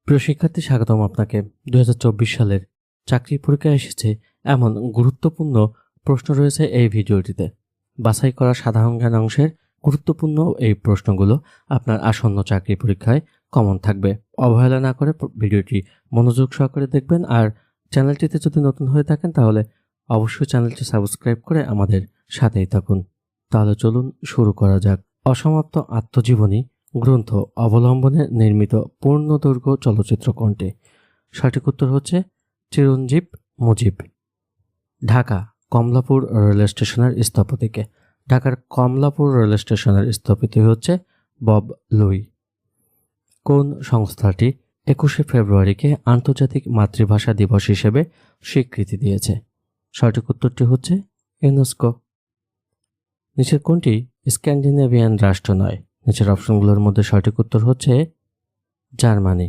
প্রিয় শিক্ষার্থী, স্বাগতম আপনাকে। 2024 সালের চাকরি পরীক্ষায় এসেছে এমন গুরুত্বপূর্ণ প্রশ্ন রয়েছে এই ভিডিওটিতে। বাছাই করা সাধারণ জ্ঞান অংশের গুরুত্বপূর্ণ এই প্রশ্নগুলো আপনার আসন্ন চাকরি পরীক্ষায় কমন থাকবে। অবহেলা না করে ভিডিওটি মনোযোগ সহকারে দেখবেন। আর চ্যানেলটিতে যদি নতুন হয়ে থাকেন তাহলে অবশ্যই চ্যানেলটি সাবস্ক্রাইব করে আমাদের সাথেই থাকুন। তাহলে চলুন শুরু করা যাক। অসমাপ্ত আত্মজীবনী গ্রন্থ অবলম্বনে নির্মিত পূর্ণদৈর্ঘ্য চলচ্চিত্র কোনটি? সঠিক উত্তর হচ্ছে চিরঞ্জীব মুজিব। ঢাকা কমলাপুর রেল স্টেশনের স্থপতিকে? ঢাকার কমলাপুর রেল স্টেশনের স্থপতি হচ্ছে বব লুই। কোন সংস্থাটি 21শে ফেব্রুয়ারিকে আন্তর্জাতিক মাতৃভাষা দিবস হিসেবে স্বীকৃতি দিয়েছে? সঠিক উত্তরটি হচ্ছে ইউনেস্কো। নিচের কোনটি স্ক্যান্ডিনেভিয়ান রাষ্ট্র নয়? নিচের অপশনগুলোর মধ্যে সঠিক উত্তর হচ্ছে জার্মানি।